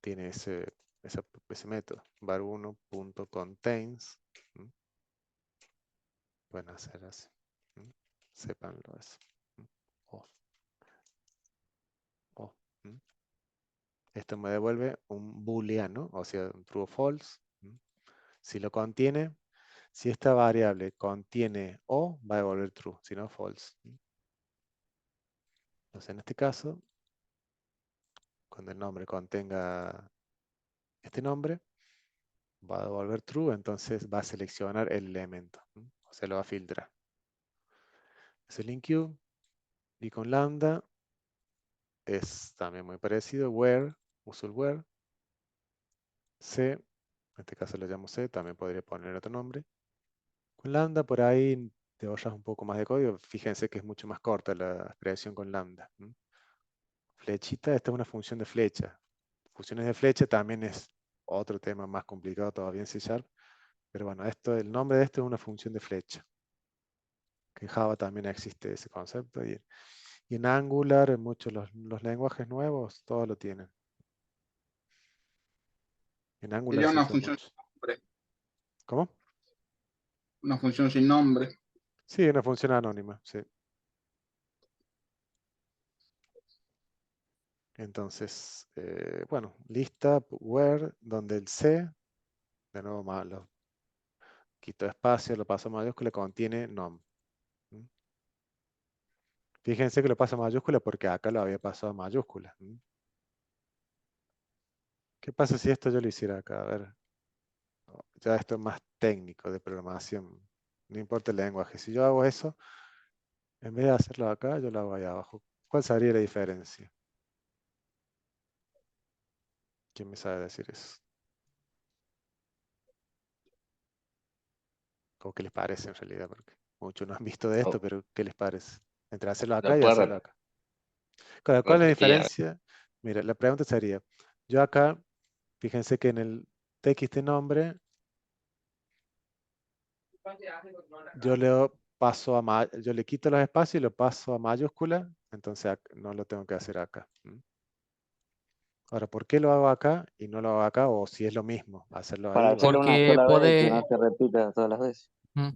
tiene ese método, var1.contains. Pueden hacer así. ¿Mm? Sépanlo eso. ¿Mm? O. O. ¿Mm? Esto me devuelve un booleano, o sea, un true o false. ¿Mm? Si lo contiene, si esta variable contiene o, va a devolver true, si no false. ¿Mm? Entonces, en este caso, cuando el nombre contenga este nombre, va a devolver true, entonces va a seleccionar el elemento. ¿Mm? O sea, lo va a filtrar. Es el enqueue. Y con lambda es también muy parecido. Where, uso el where. C, en este caso lo llamo C, también podría poner otro nombre. Con lambda por ahí te ahorras un poco más de código. Fíjense que es mucho más corta la expresión con lambda. ¿Mm? Flechita, esta es una función de flecha. Funciones de flecha también es otro tema más complicado todavía en C#. Pero bueno, el nombre de esto es una función de flecha. Que en Java también existe ese concepto. Y en Angular, en muchos los lenguajes nuevos, todos lo tienen. En Angular Sería se una usa función mucho. sin nombre. ¿Cómo? Una función sin nombre. Sí, una función anónima, sí. Entonces, bueno, lista, where, donde el C, de nuevo malo, quito espacio, lo paso a mayúscula, contiene nom. ¿Mm? Fíjense que lo paso a mayúscula porque acá lo había pasado a mayúscula. ¿Mm? ¿Qué pasa si esto yo lo hiciera acá? A ver, ya esto es más técnico de programación. No importa el lenguaje. Si yo hago eso, en vez de hacerlo acá, yo lo hago ahí abajo. ¿Cuál sería la diferencia? ¿Quién me sabe decir eso? ¿O qué les parece en realidad? Porque muchos no han visto de esto, Oh, pero ¿qué les parece? Entre hacerlo acá ¿lo y puedes hacerlo acá. Claro, ¿cuál es la repetir? diferencia? Mira, la pregunta sería, yo acá, fíjense que en el txt nombre, yo le quito los espacios y lo paso a mayúscula, entonces no lo tengo que hacer acá. ¿Mm? Ahora, ¿por qué lo hago acá y no lo hago acá? O si es lo mismo, hacerlo Para ahí. hacer Bueno, una Porque sola vez y que no puede. se repita todas las veces. Mm.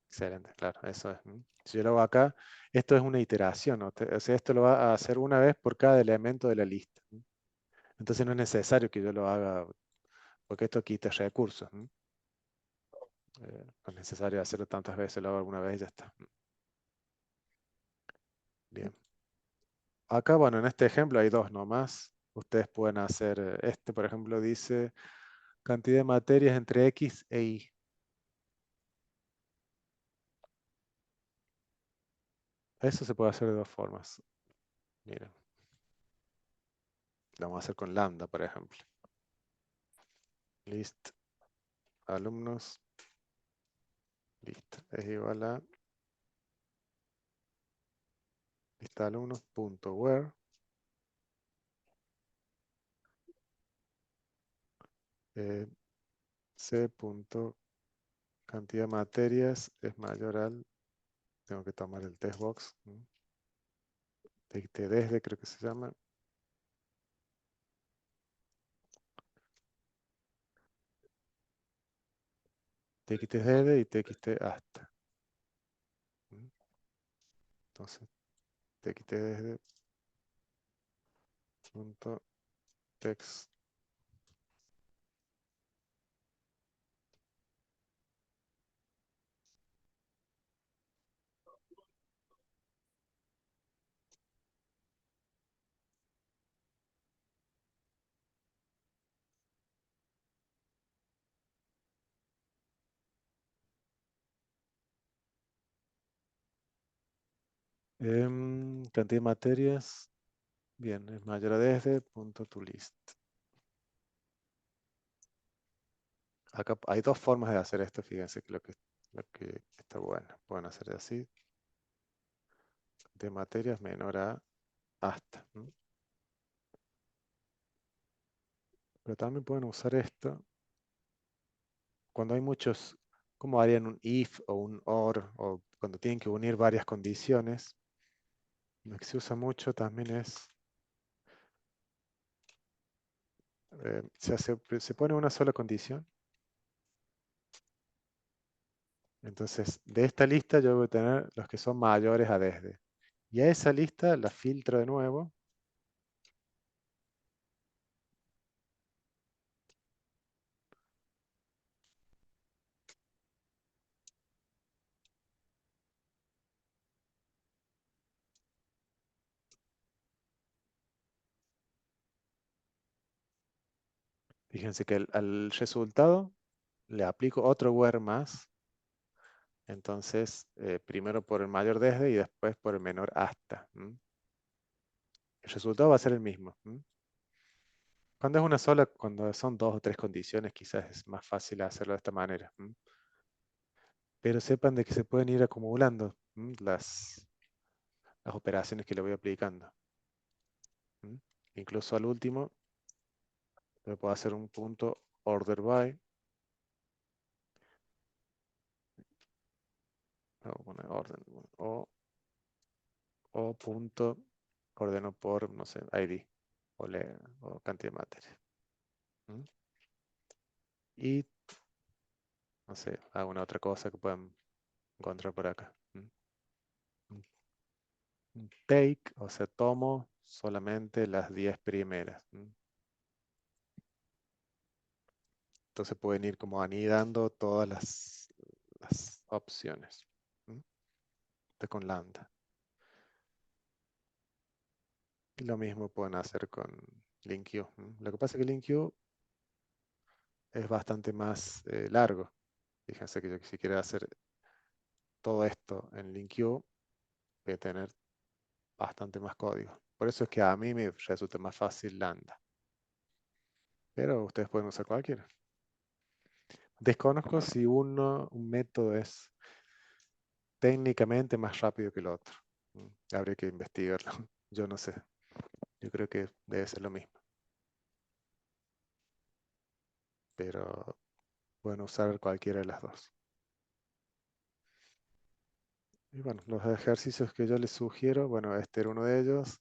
excelente, claro, eso es. ¿Mm? Si yo lo hago acá, esto es una iteración, ¿no? O sea, esto lo va a hacer una vez por cada elemento de la lista. ¿Mm? Entonces no es necesario que yo lo haga, porque esto quita recursos. ¿Mm? No es necesario hacerlo tantas veces, lo hago alguna vez y ya está. Bien. Acá, bueno, en este ejemplo hay dos nomás. Ustedes pueden hacer, por ejemplo, dice cantidad de materias entre X e Y. Eso se puede hacer de dos formas. Miren, lo vamos a hacer con lambda, por ejemplo. List alumnos. Listo. Es igual a lista alumnos punto where c punto cantidad de materias es mayor al, tengo que tomar el test box, txt desde creo que se llama, txt desde y txt hasta. Entonces, txt desde punto text. Cantidad de materias, bien, es mayor a desde punto to list. Acá hay dos formas de hacer esto, fíjense que lo que está bueno. Pueden hacer así, de materias menor a hasta. Pero también pueden usar esto cuando hay muchos, como harían un if o un or, o cuando tienen que unir varias condiciones. Lo que se usa mucho también es, se pone una sola condición Entonces, de esta lista yo voy a tener los que son mayores a desde. Y a esa lista la filtro de nuevo. Fíjense que al resultado le aplico otro where más. Entonces, primero por el mayor desde y después por el menor hasta. El resultado va a ser el mismo. Cuando es una sola, cuando son 2 o 3 condiciones, quizás es más fácil hacerlo de esta manera. Pero sepan de que se pueden ir acumulando las operaciones que le voy aplicando. Incluso al último, le puedo hacer un punto order by. Orden, o punto ordeno por, no sé, ID o cantidad de materia. Y, no sé, alguna otra cosa que puedan encontrar por acá. Take, o sea, tomo solamente las 10 primeras. Entonces pueden ir como anidando todas las opciones. Con lambda. Y lo mismo pueden hacer con LinQ. Lo que pasa es que LinQ es bastante más largo. Fíjense que yo si quiero hacer todo esto en LinQ, voy a tener bastante más código. Por eso es que a mí me resulta más fácil lambda. Pero ustedes pueden usar cualquiera. Desconozco si un método es técnicamente más rápido que el otro. Habría que investigarlo. Yo no sé. Yo creo que debe ser lo mismo. Pero pueden usar cualquiera de las dos. Y bueno, los ejercicios que yo les sugiero, bueno, este era uno de ellos.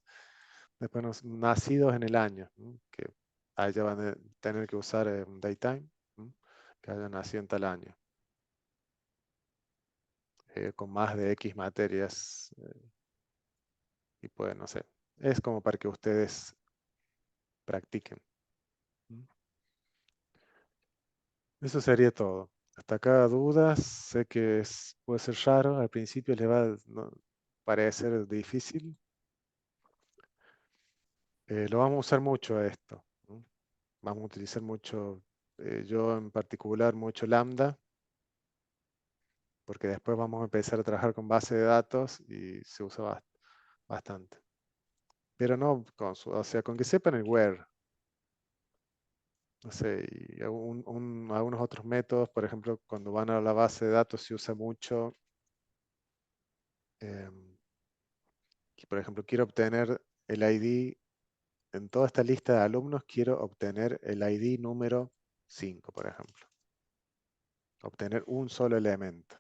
Después nacidos en el año, que allá van a tener que usar un daytime, que hayan nacido en tal año. Con más de X materias. Y pues, no sé, es como para que ustedes practiquen. Eso sería todo. Hasta acá dudas, sé que puede ser raro, al principio les va a parecer difícil. Lo vamos a usar mucho a esto. Vamos a utilizar mucho, yo en particular, mucho lambda, porque después vamos a empezar a trabajar con base de datos y se usa bastante. Pero no, o sea, con que sepan el where. No sé, y algunos otros métodos, por ejemplo, cuando van a la base de datos se usa mucho, por ejemplo, quiero obtener el ID, en toda esta lista de alumnos quiero obtener el ID número 5, por ejemplo. Obtener un solo elemento.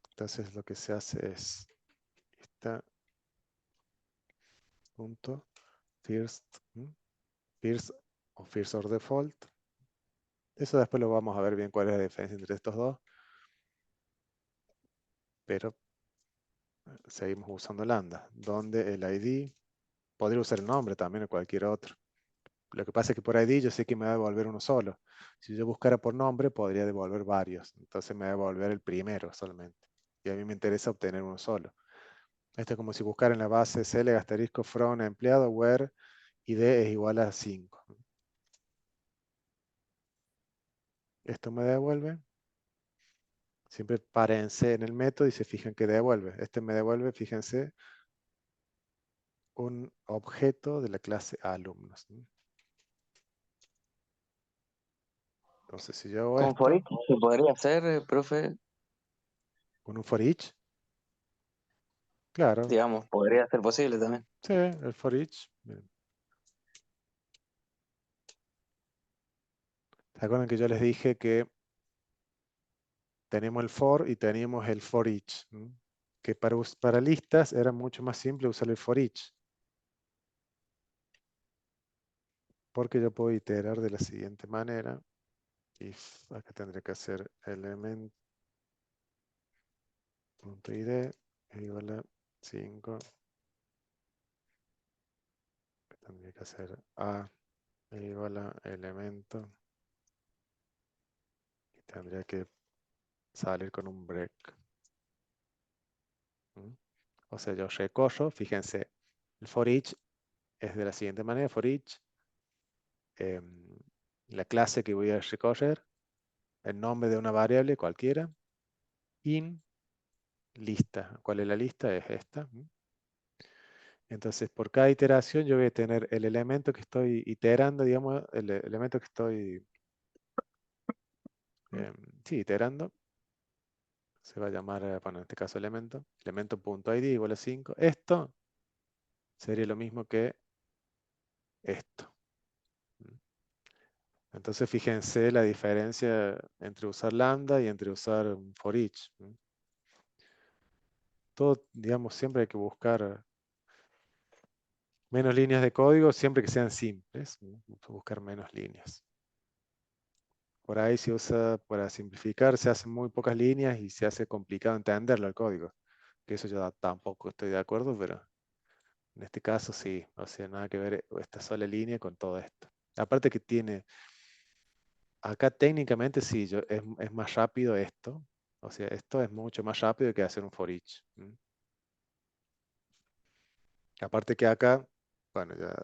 Entonces lo que se hace es punto first o first or default. Eso después lo vamos a ver bien cuál es la diferencia entre estos dos. Pero seguimos usando lambda, donde el ID, podría usar el nombre también o cualquier otro. Lo que pasa es que por ID yo sé que me va a devolver uno solo. Si yo buscara por nombre, podría devolver varios. Entonces me va a devolver el primero solamente. Y a mí me interesa obtener uno solo. Esto es como si buscara en la base select asterisco from empleado where id es igual a 5. Esto me devuelve. Siempre párense en el método y se fijan que devuelve. Este me devuelve, fíjense, un objeto de la clase alumnos. Entonces, si yo hago ¿Con for esto, each se podría hacer, profe? con un for each, claro, Digamos, podría ser posible también. sí, el for each. Miren. ¿Se acuerdan que yo les dije que tenemos el for y teníamos el for each? Que para listas era mucho más simple usar el for each. Porque yo puedo iterar de la siguiente manera. if, acá tendría que hacer element.id igual a 5. Tendría que hacer a igual a elemento. Y tendría que salir con un break. O sea, yo recorro, fíjense, el for each es de la siguiente manera, for each, la clase que voy a recorrer, el nombre de una variable cualquiera, in, lista. ¿Cuál es la lista? Es esta. Entonces, por cada iteración yo voy a tener el elemento que estoy iterando, digamos, el elemento que estoy iterando. Se va a llamar, bueno, en este caso elemento.id igual a 5. Esto sería lo mismo que esto. Entonces, fíjense la diferencia entre usar lambda y entre usar un for each. Todo, digamos, siempre hay que buscar menos líneas de código, siempre que sean simples. Buscar menos líneas. Por ahí se usa, para simplificar, se hacen muy pocas líneas y se hace complicado entenderlo el código. Que eso yo tampoco estoy de acuerdo, pero en este caso sí. O sea, nada que ver esta sola línea con todo esto. Aparte que tiene, acá técnicamente sí, es más rápido esto. O sea, esto es mucho más rápido que hacer un for each. Aparte que acá, bueno, ya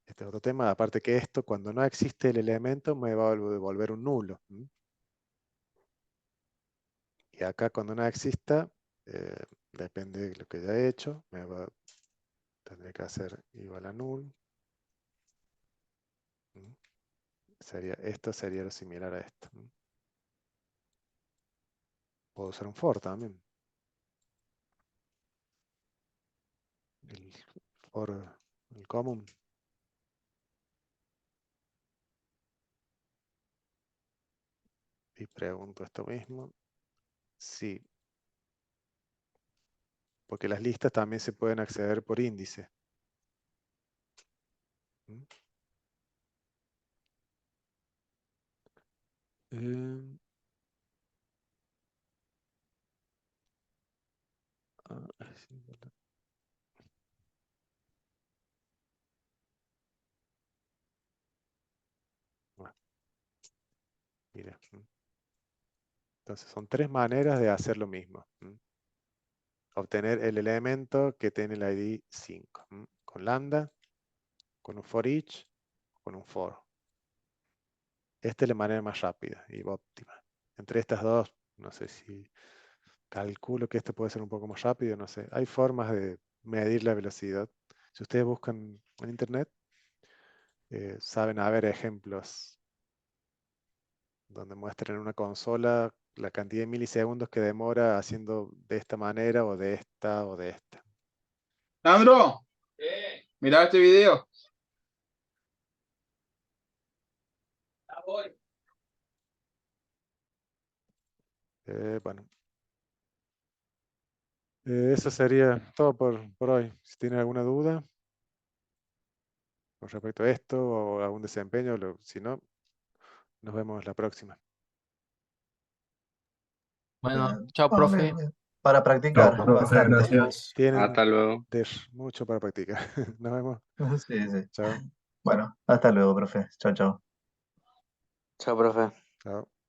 este es otro tema, aparte que esto, cuando no existe el elemento, me va a devolver un nulo. Y acá cuando no exista, depende de lo que haya hecho, tendré que hacer igual a null. Esto sería lo similar a esto. Puedo usar un for también. El for, el común. Y pregunto esto mismo. Sí. Porque las listas también se pueden acceder por índice. Bueno, mira. Entonces son tres maneras de hacer lo mismo. Obtener el elemento que tiene el ID 5. Con lambda, con un for each, con un for. Esta es la manera más rápida y óptima. Entre estas dos, no sé si calculo que este puede ser un poco más rápido, no sé. Hay formas de medir la velocidad. Si ustedes buscan en internet, saben haber ejemplos donde muestran en una consola la cantidad de milisegundos que demora haciendo de esta manera o de esta o de esta. Sandro, mira este video. Bueno. Eso sería todo por hoy. Si tienen alguna duda con respecto a esto o algún desempeño, si no, nos vemos la próxima. Bueno, chao, Ah, profe. bien, bien. Para practicar bastante. Gracias. Tienen Hasta luego. mucho para practicar. Nos vemos. Sí, sí. Chao. Bueno, hasta luego, profe. Chao, chao. Chao, profe. Chao.